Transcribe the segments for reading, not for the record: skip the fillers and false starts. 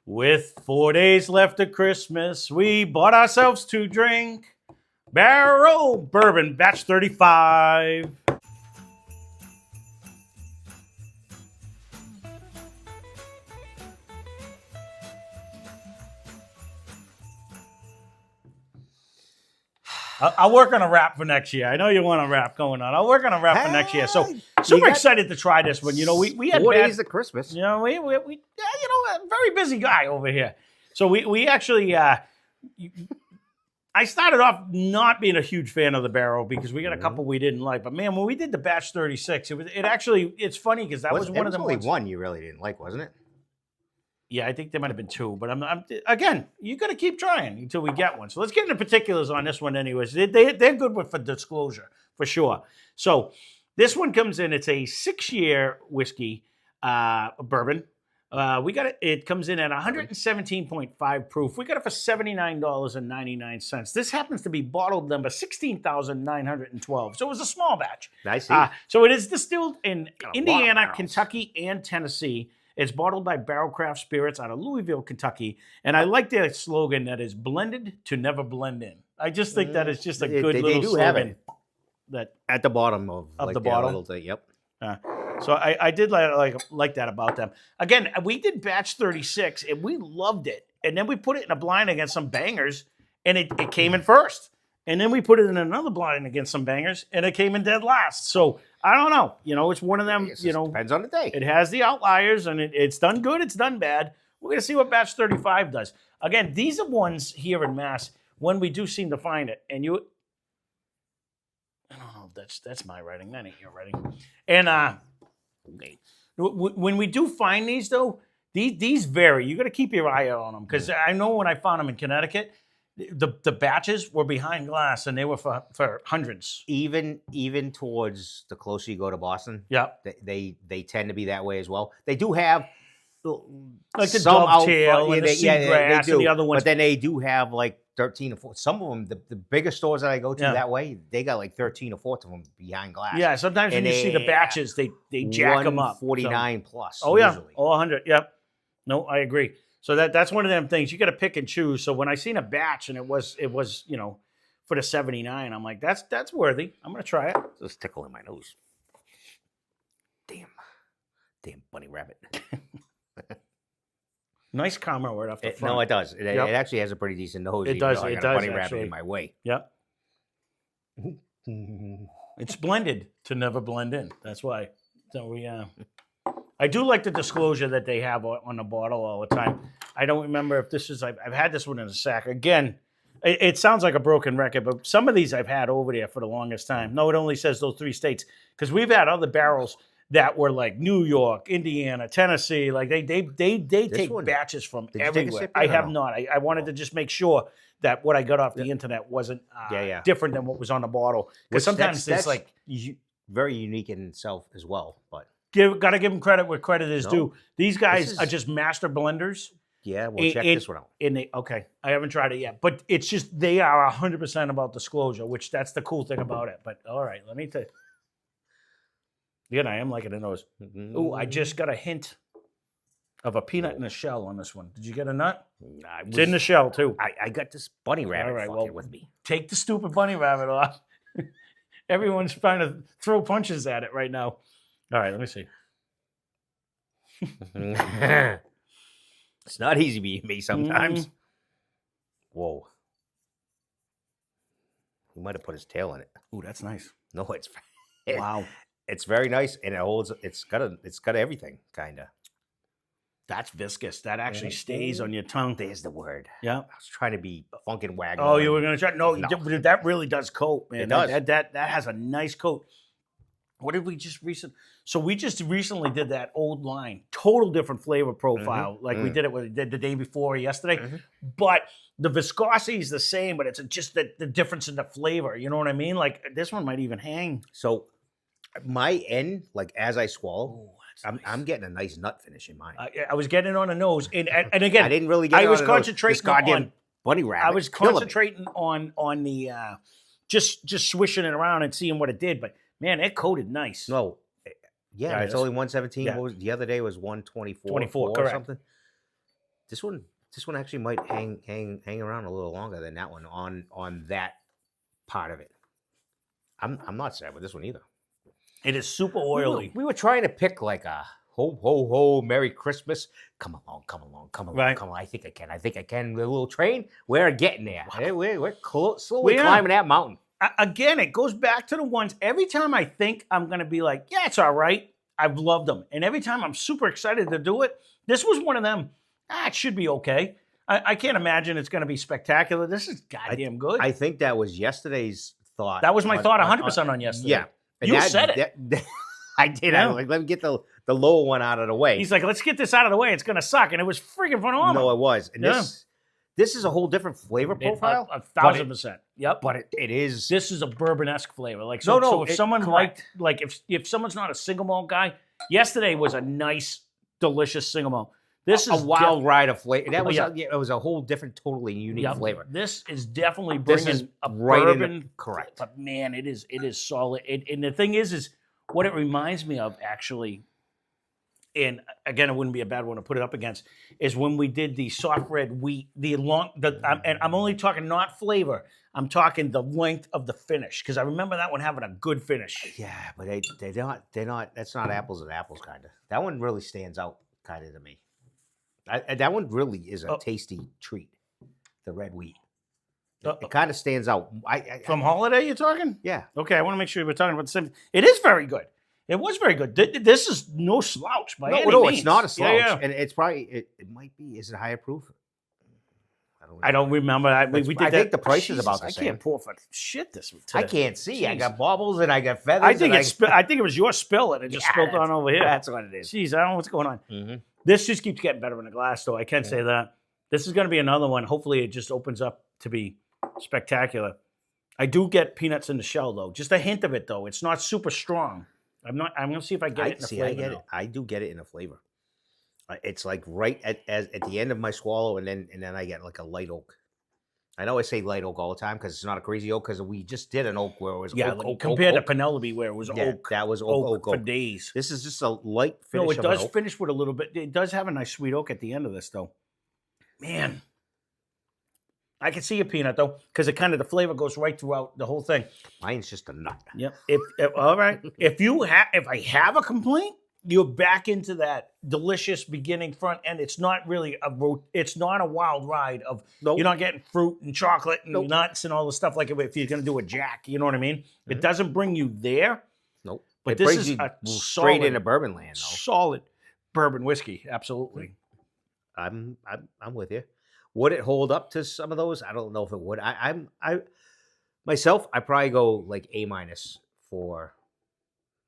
With 4 days left of Christmas, we bought ourselves to drink Barrell Bourbon Batch 35. I'll work on a wrap for next year. I know you want a wrap going on. I'll work on a wrap for next year. So super excited to try this one. You know, we had 4 days of Christmas. You know, we a very busy guy over here. So we actually I started off not being a huge fan of the barrel because we got a couple we didn't like. But man, when we did the batch 36, it's funny because that was one of them. Only one you really didn't like, wasn't it? Yeah, I think there might have been two, but I'm again, you got to keep trying until we get one. So let's get into particulars on this one anyways. They're good for disclosure, for sure. So this one comes in, it's a 6-year whiskey, bourbon. We got it. It comes in at 117.5 proof. We got it for $79.99. This happens to be bottled number 16,912. So it was a small batch. I see. So it is distilled in Indiana, Kentucky, and Tennessee. It's bottled by Barrel Craft Spirits out of Louisville, Kentucky. And I like their slogan that is blended to never blend in. I just think that is just a good little slogan. Have it that at the bottom of the bottle. Yep. So I did like that about them. Again, we did batch 36 and we loved it. And then we put it in a blind against some bangers and it came in first. And then we put it in another blind against some bangers and it came in dead last. So I don't know. You know, it's one of them, depends on the day. It has the outliers and it's done good, it's done bad. We're going to see what batch 35 does. Again, these are ones here in Mass when we do seem to find it. And I don't know if that's my writing. That ain't your writing. And when we do find these, though, these vary. You got to keep your eye out on them because I know when I found them in Connecticut, the batches were behind glass and they were for hundreds. Even towards the closer you go to Boston, they tend to be that way as well. They do have like the dovetail and the seagrass and the other ones, but then they do have like 13 or 14. Some of them, the bigger stores that I go to that way, they got like 13 or 14 of them behind glass. Yeah, sometimes when you see the batches, they jack them up. 49 plus. Oh, yeah. Usually. 100. Yep. No, I agree. So that's one of them things. You got to pick and choose. So when I seen a batch and it was for the 79, I'm like, that's worthy. I'm going to try it. Just tickling my nose. Damn bunny rabbit. Nice comment word off the front. No, it does. It actually has a pretty decent nose. It does. I got a bunny rabbit in my way. Yep. It's blended to never blend in. That's why. So I do like the disclosure that they have on the bottle all the time. I don't remember if this is. I've had this one in a sack. Again, it sounds like a broken record, but some of these I've had over there for the longest time. No, it only says those 3 states because we've had other barrels that were like New York, Indiana, Tennessee. Like they take batches from everywhere. I have not. I wanted to just make sure that what I got off the internet wasn't different than what was on the bottle. Because sometimes it's like very unique in itself as well. But got to give them credit where credit is due. These guys are just master blenders. Yeah, we'll check this one out. I haven't tried it yet, but it's just they are 100% about disclosure, which that's the cool thing about it. But all right, let me tell you. Again, I am liking the nose. Ooh, I just got a hint of a peanut in a shell on this one. Did you get a nut? It's in the shell, too. I got this bunny rabbit with me. Take the stupid bunny rabbit off. Everyone's trying to throw punches at it right now. All right, let me see. It's not easy being me sometimes. Whoa. He might have put his tail in it. Ooh, that's nice. No, it's... Wow. It's very nice, and it holds. It's got everything, kind of. That's viscous. That actually stays on your tongue. There's the word. Yeah. I was trying to be funkin' wagon. Oh, you were gonna try? No, that really does coat, man. It does. That has a nice coat. What did we just recently? So we just recently did that old line, total different flavor profile, like we did it the day before or yesterday. But the viscosity is the same, but it's just the difference in the flavor. You know what I mean? Like this one might even hang. So my end, like as I swallow, I'm getting a nice nut finish in mine. I was getting it on the nose, and again, I didn't really get. I was concentrating this goddamn bunny rabbit. I was concentrating on the just swishing it around and seeing what it did, but. Man, it coated nice. No, it's only 117. Yeah. What was the other day? Was 124, 24, or correct. something. This one actually might hang around a little longer than that one on that part of it. I'm not sad with this one either. It is super oily. We were trying to pick like a ho ho ho Merry Christmas. Come along, Right. come on. I think I can. The little train. We're getting there. Hey, we're slowly We are. climbing that mountain. Again, it goes back to the ones. Every time I think I'm going to be like, yeah, it's all right. I've loved them, and every time I'm super excited to do it. This was one of them. It should be okay. I can't imagine it's going to be spectacular. This is goddamn good. I think that was yesterday's thought. That was my thought 100% on yesterday. Yeah. You said it. I did. Yeah. I was like, let me get the lower one out of the way. He's like, let's get this out of the way. It's going to suck. And it was freaking phenomenal. No, it was. And this is a whole different flavor profile. 1,000%. Yep. But it is. This is a bourbon-esque flavor. Like, So if someone correct. if someone's not a single malt guy, yesterday was a nice, delicious single malt. This is a wild ride of flavor. That was yeah. it was a whole different, totally unique flavor. This is definitely This bringing is a right bourbon. correct. But man, it is solid. And the thing is what it reminds me of actually, and again, it wouldn't be a bad one to put it up against, is when we did the soft red wheat, and I'm only talking not flavor, I'm talking the length of the finish, because I remember that one having a good finish. Yeah, but they're not. That's not apples and apples, kind of. That one really stands out, kind of to me. That one really is a tasty treat. The red wheat. It kind of stands out. From Holiday, you're talking? Yeah. Okay, I want to make sure we're talking about the same. It is very good. It was very good. This is no slouch by any means. It's not a slouch, Yeah. and it's probably it might be. Is it higher proof? I don't remember. We did that. I think the price is Jesus, about the I same. can't pour for shit this today. I can't see. I Jeez. got baubles and I got feathers. I think I think it was your spill and it just spilled on over here. That's what it is. Jeez, I don't know what's going on. Mm-hmm. This just keeps getting better in the glass, though. I can say that. This is going to be another one. Hopefully, it just opens up to be spectacular. I do get peanuts in the shell, though. Just a hint of it, though. It's not super strong. I'm going to see if I get it in the flavor. I get it. I do get it in the flavor. It's like right at the end of my swallow, and then I get like a light oak. I know I say light oak all the time because it's not a crazy oak, because we just did an oak where it was oak, compared to oak. Penelope where it was oak. That was oak for days. This is just a light finish. No, it of an does oak. finish with a little bit. It does have a nice sweet oak at the end of this, though. Man, I can see a peanut though, because it kind of the flavor goes right throughout the whole thing. Mine's just a nut. Yep. If all right, if I have a complaint, you're back into that delicious beginning front end. It's not really it's not a wild ride of you're not getting fruit and chocolate and nuts and all the stuff like if you're going to do a Jack. You know what I mean? Mm-hmm. It doesn't bring you there. Nope. But it this brings is you a straight into bourbon land, though. Solid bourbon whiskey, absolutely. I'm with you. Would it hold up to some of those? I don't know if it would. I myself, I probably go like A- for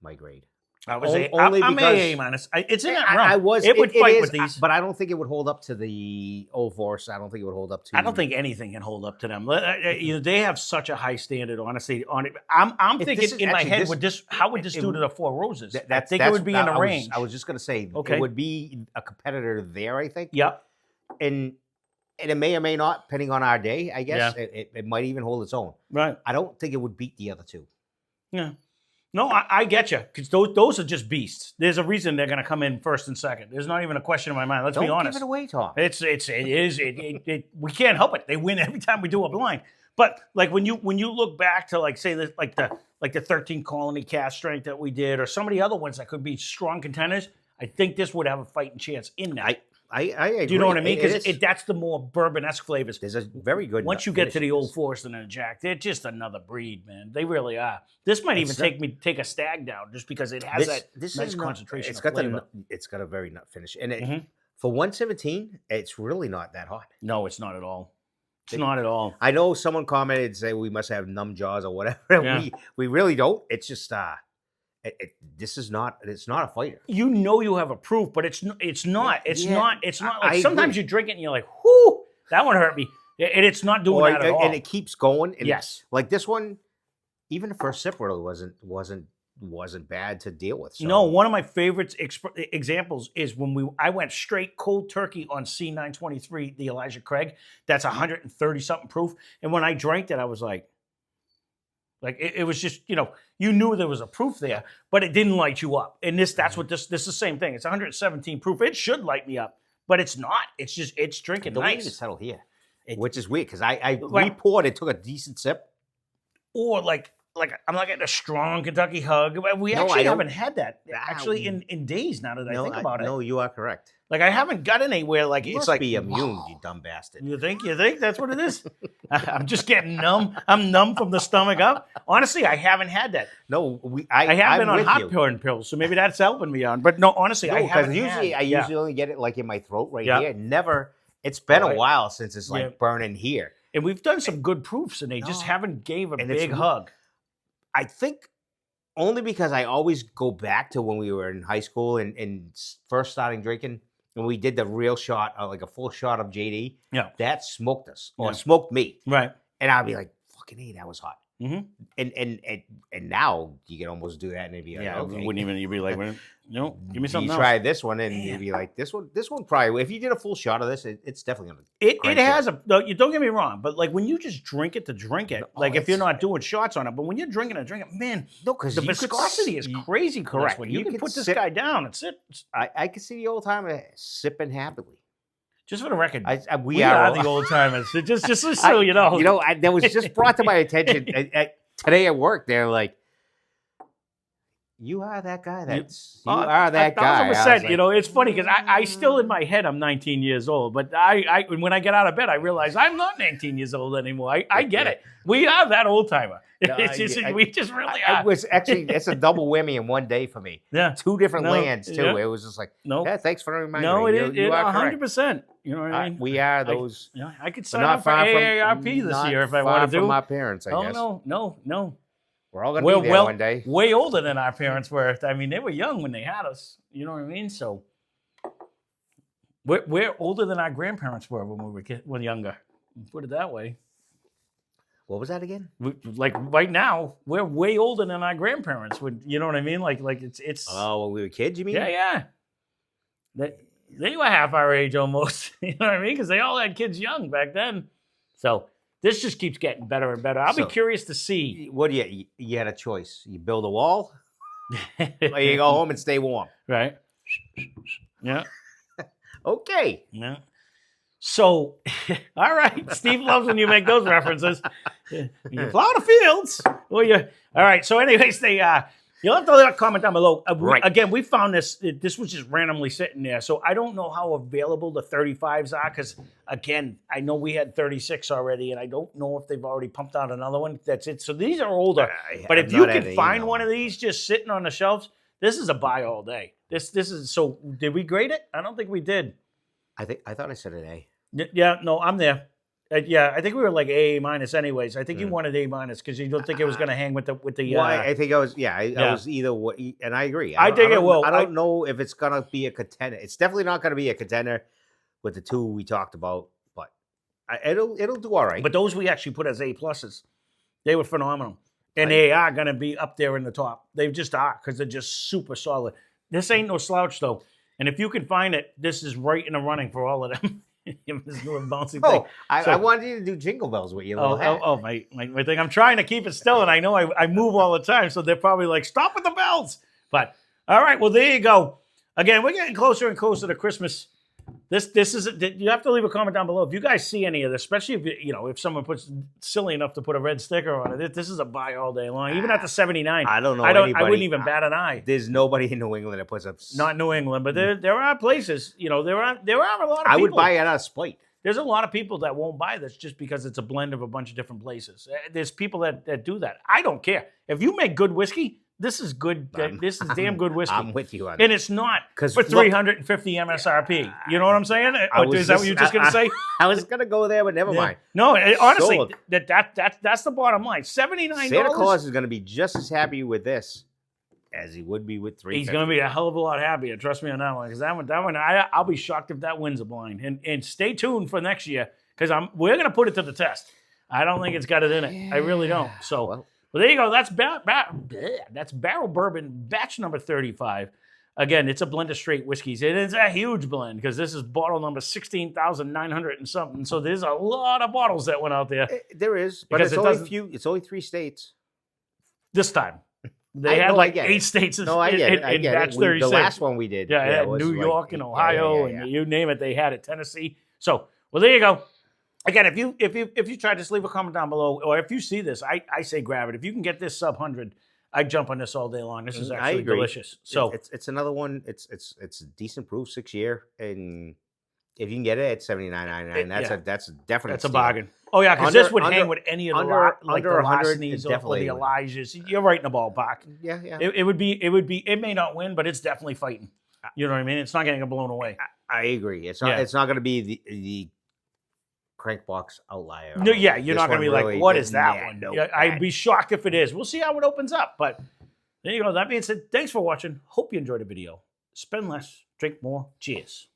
my grade. I was only I'm because A minus. It's in that realm. I was. It would fight is, with these, but I don't think it would hold up to the Old Forest. I don't think it would hold up to. I don't think anything can hold up to them. They have such a high standard, honestly. On it, I'm thinking in my head, how would this do to the Four Roses? I think it would be in the range. I was just going to say, it would be a competitor there. I think. Yep. And it may or may not, depending on our day. I guess it might even hold its own. Right. I don't think it would beat the other two. Yeah. No, I get you, because those are just beasts. There's a reason they're going to come in first and second. There's not even a question in my mind. Let's be honest. Don't give it away, Tom. It is. We can't help it. They win every time we do a blind. But like when you look back to like say the 13 Colony cast strength that we did, or some of the other ones that could be strong contenders, I think this would have a fighting chance in that. I agree. Do you know what I mean? Because that's the more bourbon-esque flavors. There's a very good. Once you get to the Old Forest and the Jack, they're just another breed, man. They really are. This might even take a stag down just because it has that nice concentration. It's of got flavor. it's got a very nut finish, and for 117, it's really not that hot. No, it's not at all. It's not at all. I know someone commented and say we must have numb jaws or whatever. Yeah. We really don't. It's just this is not. It's not a fighter. You know you have a proof, but it's not. It's not like sometimes you drink it and you're like, whoo, that one hurt me. And it's not doing that at all. And it keeps going. And yes. Like this one, even the first sip really wasn't bad to deal with. So. No, one of my favorite examples is when I went straight cold turkey on C923, the Elijah Craig. That's 130 something proof. And when I drank that, I was like it was just, you knew there was a proof there, but it didn't light you up. And that's what this is the same thing. It's 117 proof. It should light me up, but it's not. It's just it's drinking Don't even nice. settle here, It- which is weird because I Like- re-poured it, took a decent sip. Or like I'm not getting a strong Kentucky hug. We No, actually I don't- haven't had that actually in days now that I think about it. No, you are correct. Like I haven't got anywhere like You it's must like be immune, you dumb bastard. You think that's what it is? I'm just getting numb. I'm numb from the stomach up. Honestly, I haven't had that. No, I have I'm been on with you. heartburn pills, so maybe that's helping me on. But no, honestly, I No, haven't. usually I yeah. usually only get it like in my throat right Yeah. here. Never. It's been a Right. while since it's like Yeah. burning here. And we've done some good proofs, and they just No. haven't gave a And it's big re- hug. I think only because I always go back to when we were in high school and first starting drinking, when we did the real shot, like a full shot of JD. Yeah. That smoked us or Yeah. smoked me, Right. and I'd be like, "Fucking hey, that was hot." Mhm. And now you can almost do that and it'd be like, Yeah. okay. Wouldn't even. You'd be like, no, give me something You else. try this one and Man. you'd be like, this one probably. If you did a full shot of this, it's definitely gonna. It crank has a. No, you don't get me wrong, but like when you just drink it to drink it, Oh, like if you're it's- not doing shots on it, but when you're drinking it, man, No, because the viscosity is crazy. For correct. this one. You You can could put this sip- guy down and sit. I can see the old timer sipping happily. Just for the record, We we are are the old timers. Just so you know. that was just brought to my attention today at work. They're like, "You are that guy. You are that guy." I was 1,000%. like, It's funny because I still in my head I'm 19 years old, but I when I get out of bed I realize I'm not 19 years old anymore. I get it. We are that old timer. No, We just really I are. was actually it's a double whammy in one day for me. Yeah. Two different No, lands too. yeah. It was just like, No. yeah, thanks for reminding No, me. it You are correct. 100%. You know what I mean? We are those. Yeah, I could but sign not up for far from AARP this not year if I far want to from do. our parents, I Oh guess. no. We're all gonna We're be there one day. way older than our parents were. I mean, they were young when they had us. You know what I mean? So we're older than our grandparents were when we were younger. Put it that way. What was that again? Like right now, we're way older than our grandparents would. You know what I mean? Like it's. Oh, when we were kids, you mean? Yeah. They were half our age almost. You know what I mean? Because they all had kids young back then. So this just keeps getting better and better. I'll be So- curious to see. What do you had a choice? You build a wall, or you go home and stay warm. Right. Yeah. Okay. Yeah. So, all right. Steve loves when you make those references. You plow the fields. Well, you. All right. So, anyways, you'll have to leave a comment down below. Right. Again, we found this. This was just randomly sitting there. So I don't know how available the 35s are because, again, I know we had 36 already, and I don't know if they've already pumped out another one. That's it. So these are older. But if you can find one of these just sitting on the shelves, this is a buy all day. This is. So did we grade it? I don't think we did. I thought I said an A. Yeah, no, I'm there. Yeah, I think we were like A minus anyways. I think you wanted A minus because you don't think it was going to hang with the. Well, I think I was. Yeah, I yeah. was either. And I agree. I think it will. I don't know if it's gonna be a contender. It's definitely not gonna be a contender with the two we talked about. But it'll do all right. But those we actually put as A pluses. They were phenomenal, and they are going to be up there in the top. They just are because they're just super solid. This ain't no slouch though, and if you can find it, this is right in the running for all of them. This little bouncy thing. Oh, So- I wanted you to do jingle bells with your little hat. My thing. I'm trying to keep it still, and I know I move all the time, so they're probably like, stop with the bells. But all right, well there you go. Again, we're getting closer and closer to Christmas. This is you have to leave a comment down below if you guys see any of this, especially if if someone puts silly enough to put a red sticker on it. This is a buy all day long, even at the 79. I don't know. I anybody, wouldn't even bat an eye. There's nobody in New England that puts up. Not New England, but there are places. There are a lot of. I people. would buy it out of spite. There's a lot of people that won't buy this just because it's a blend of a bunch of different places. There's people that do that. I don't care. If you make good whiskey, this is good. This is damn good whiskey. I'm with you on that. And it's not 'Cause for look- 350 MSRP. You know what I'm saying? Is that what you're just going to say? I was gonna go there, but never mind. No, honestly, Sold. that's the bottom line. $79. Santa Claus is gonna be just as happy with this as he would be with 350. He's going to be a hell of a lot happier. Trust me on that one. Because that one, I'll be shocked if that wins a blind. And stay tuned for next year because we're going to put it to the test. I don't think it's got it in it. I really don't. So, well, there you go. That's Barrell Bourbon Batch number 35. Again, it's a blend of straight whiskeys. It is a huge blend because this is bottle number 16,900 and something. So there's a lot of bottles that went out there There is, but Because it's it only doesn't- It's only 3 states. this time. They had no, I like get 8 it. states No, I get it. I in get batch it. The 36. last one we did. Yeah, it had was New like York and 8 Ohio and you name it, they had it. Tennessee. So, well, there you go. Again, if you try, just leave a comment down below, or if you see this, I say grab it. If you can get this sub 100, I'd jump on this all day long. This is I actually agree. delicious. So it's another one. It's decent proof, 6-year, and if you can get it at $79.99, that's a definite. That's a steal. bargain. Oh yeah, because this would hang with any of the under the 100 Larcenies it or the definitely would. Elijahs. You're right in the ballpark. Yeah. It would be. It may not win, but it's definitely fighting. You know what I mean? It's not getting blown away. I agree. It's not. Yeah. It's not going to be the Crankbox outlier. No, yeah, you're This not going to be one really like, what is did- that yeah, one? no, Yeah, I'd be shocked if it is. We'll see how it opens up. But there you go. That being said, thanks for watching. Hope you enjoyed the video. Spend less, drink more. Cheers.